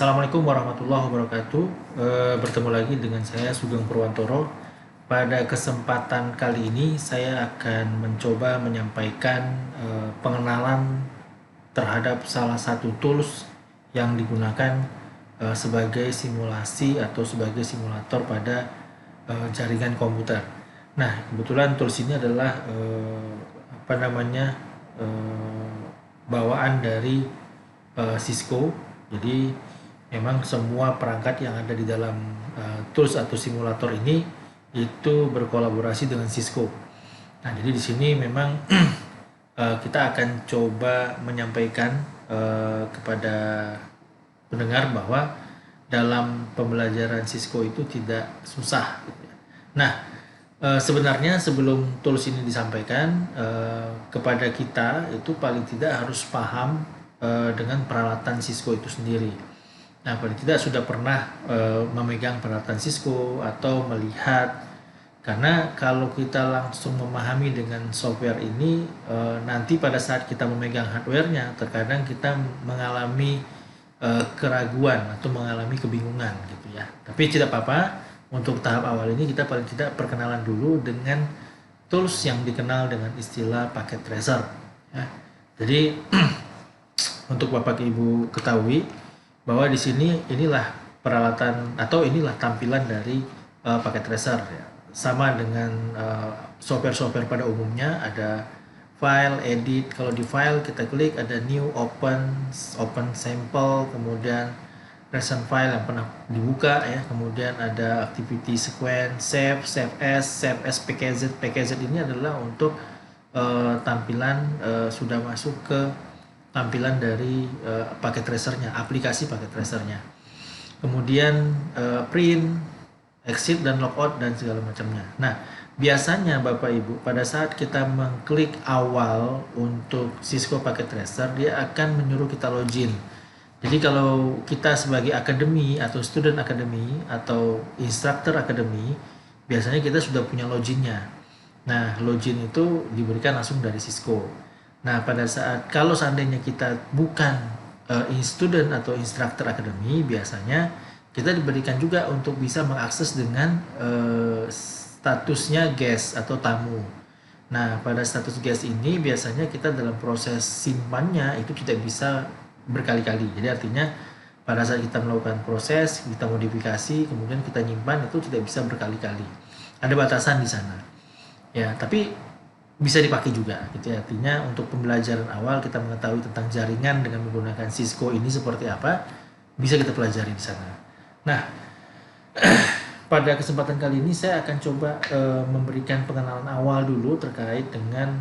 Assalamualaikum warahmatullahi wabarakatuh. Bertemu lagi dengan saya Sugeng Purwantoro. Pada kesempatan kali ini saya akan mencoba menyampaikan pengenalan terhadap salah satu tools yang digunakan sebagai simulasi atau sebagai simulator pada jaringan komputer. Nah, kebetulan tools ini adalah bawaan dari Cisco. Jadi memang semua perangkat yang ada di dalam tools atau simulator ini itu berkolaborasi dengan Cisco. Nah, jadi di sini memang kita akan coba menyampaikan kepada pendengar bahwa dalam pembelajaran Cisco itu tidak susah. Nah, sebenarnya sebelum tools ini disampaikan kepada kita itu paling tidak harus paham dengan peralatan Cisco itu sendiri. Nah, paling tidak sudah pernah memegang peralatan Cisco atau melihat, karena kalau kita langsung memahami dengan software ini nanti pada saat kita memegang hardware-nya terkadang kita mengalami keraguan atau mengalami kebingungan gitu ya. Tapi tidak apa-apa, untuk tahap awal ini kita paling tidak perkenalan dulu dengan tools yang dikenal dengan istilah packet tracer ya. Jadi untuk Bapak Ibu ketahui bahwa di sini inilah peralatan atau inilah tampilan dari packet tracer ya. Sama dengan software-software pada umumnya, ada file, edit. Kalau di file kita klik ada new, open sample, kemudian recent file yang pernah dibuka ya, kemudian ada activity sequence, save as, pkz ini adalah untuk tampilan sudah masuk ke tampilan dari packet tracernya, aplikasi packet tracernya. Kemudian print, exit dan logout dan segala macamnya. Nah, biasanya Bapak Ibu pada saat kita mengklik awal untuk Cisco packet tracer, dia akan menyuruh kita login. Jadi kalau kita sebagai akademi atau student akademi atau instructor akademi, biasanya kita sudah punya loginnya. Nah, login itu diberikan langsung dari Cisco. Nah, pada saat kalau seandainya kita bukan student atau instructor akademi, biasanya kita diberikan juga untuk bisa mengakses dengan statusnya guest atau tamu. Nah, pada status guest ini biasanya kita dalam proses simpannya itu tidak bisa berkali-kali. Jadi artinya pada saat kita melakukan proses, kita modifikasi, kemudian kita nyimpan, itu tidak bisa berkali-kali. Ada batasan di sana. Ya, tapi bisa dipakai juga gitu ya. Artinya untuk pembelajaran awal kita mengetahui tentang jaringan dengan menggunakan Cisco ini seperti apa, bisa kita pelajari di sana. Nah, pada kesempatan kali ini saya akan coba memberikan pengenalan awal dulu terkait dengan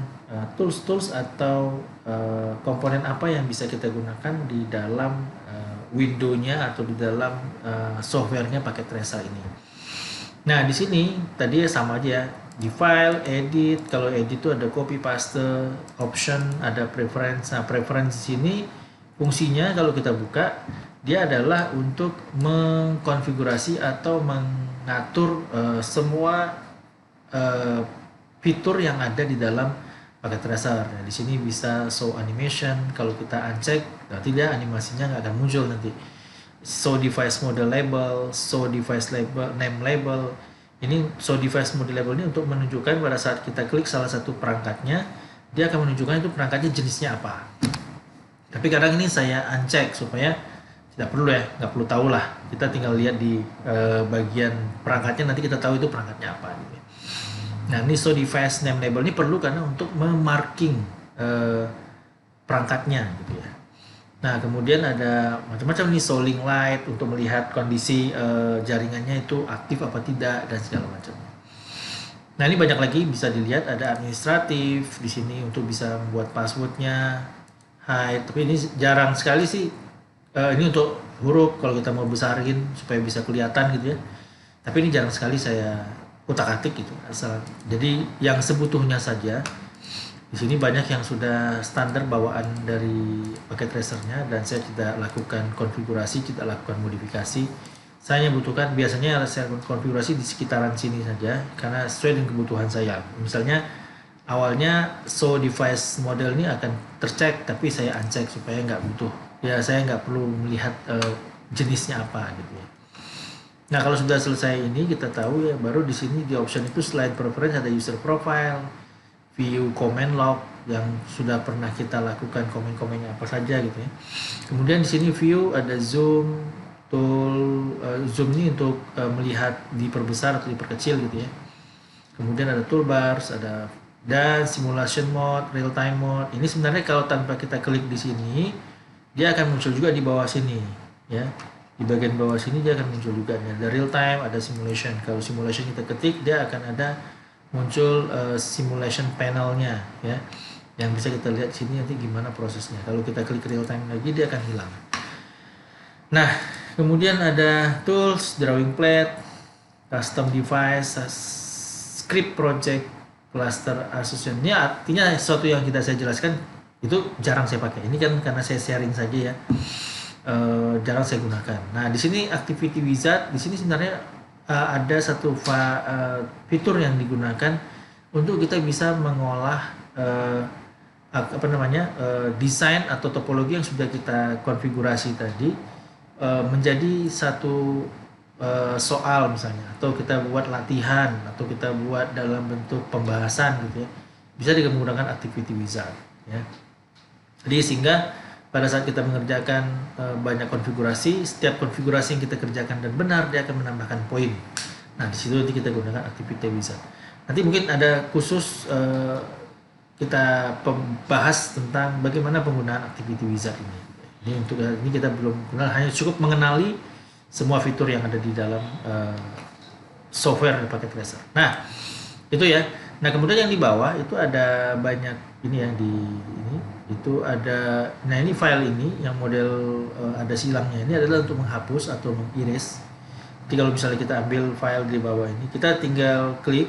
tools-tools atau komponen apa yang bisa kita gunakan di dalam window-nya atau di dalam software-nya packet tracer ini. Nah, di sini tadi sama aja, di file, edit. Kalau edit itu ada copy paste, option, ada preference. Nah, preference di sini fungsinya kalau kita buka, dia adalah untuk mengkonfigurasi atau mengatur semua fitur yang ada di dalam packet tracer. Nah, di sini bisa show animation. Kalau kita uncheck, tidak, animasinya nggak akan muncul nanti. Show device model label, show device label, name label. Ini show device model label ini untuk menunjukkan pada saat kita klik salah satu perangkatnya, dia akan menunjukkan itu perangkatnya jenisnya apa. Tapi kadang ini saya uncheck supaya tidak perlu ya, nggak perlu tahu lah. Kita tinggal lihat di bagian perangkatnya, nanti kita tahu itu perangkatnya apa. Nah, ini show device name label ini perlu karena untuk memarking perangkatnya gitu ya. Nah, kemudian ada macam-macam nih, show link light untuk melihat kondisi jaringannya itu aktif apa tidak dan segala macamnya. Nah, ini banyak lagi bisa dilihat, ada administratif di sini untuk bisa membuat passwordnya, hide. Tapi ini jarang sekali sih. Ini untuk huruf kalau kita mau besarin supaya bisa kelihatan gitu ya. Tapi ini jarang sekali saya utak-atik gitu asal. Jadi yang sebutuhnya saja. Di sini banyak yang sudah standar bawaan dari packet tracernya dan saya tidak lakukan konfigurasi, tidak lakukan modifikasi. Saya hanya butuhkan, biasanya saya konfigurasi di sekitaran sini saja karena sesuai dengan kebutuhan saya. Misalnya awalnya show device model ini akan tercek, tapi saya uncheck supaya nggak butuh. Ya, saya nggak perlu melihat jenisnya apa gitu ya. Nah, kalau sudah selesai ini kita tahu ya, baru di sini di option itu slide preference ada user profile, view comment log yang sudah pernah kita lakukan komen-komennya apa saja gitu ya. Kemudian di sini view ada zoom tool, zoom ini untuk melihat diperbesar atau diperkecil gitu ya. Kemudian ada toolbars, ada dan simulation mode, real time mode. Ini sebenarnya kalau tanpa kita klik di sini, dia akan muncul juga di bawah sini, ya. Di bagian bawah sini dia akan muncul juga. Ada real time, ada simulation. Kalau simulation kita ketik, dia akan ada muncul simulation panelnya, ya. Yang bisa kita lihat di sini nanti gimana prosesnya. Kalau kita klik real time lagi, dia akan hilang. Nah, kemudian ada tools, drawing plate, custom device, script project, cluster association. Ini artinya sesuatu yang saya jelaskan itu jarang saya pakai. Ini kan karena saya sharing saja ya, jarang saya gunakan. Nah, di sini activity wizard, di sini sebenarnya ada satu fitur yang digunakan untuk kita bisa mengolah desain atau topologi yang sudah kita konfigurasi tadi menjadi satu soal misalnya, atau kita buat latihan, atau kita buat dalam bentuk pembahasan gitu ya, bisa menggunakan activity wizard ya. Jadi sehingga pada saat kita mengerjakan banyak konfigurasi, setiap konfigurasi yang kita kerjakan dan benar, dia akan menambahkan poin. Nah, di situ nanti kita gunakan activity wizard. Nanti mungkin ada khusus kita bahas tentang bagaimana penggunaan activity wizard ini. Ini untuk ini kita belum kenal, hanya cukup mengenali semua fitur yang ada di dalam software paket tracer. Nah, itu ya. Nah, kemudian yang di bawah itu ada banyak ini ya, itu ada. Nah, ini file ini yang model ada silangnya ini adalah untuk menghapus atau mengiris. Jadi kalau misalnya kita ambil file di bawah ini, kita tinggal klik.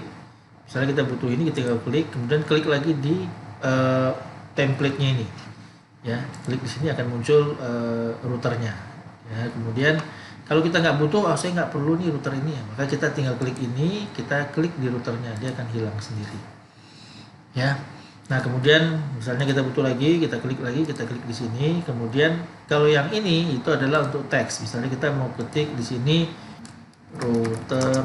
Misalnya kita butuh ini, kita tinggal klik, kemudian klik lagi di template-nya ini. Ya, klik di sini akan muncul routernya. Ya, kemudian kalau kita nggak butuh, saya nggak perlu nih router ini ya, maka kita tinggal klik ini, kita klik di routernya, dia akan hilang sendiri. Ya, nah kemudian misalnya kita butuh lagi, kita klik lagi, kita klik di sini. Kemudian kalau yang ini itu adalah untuk teks. Misalnya kita mau ketik di sini router,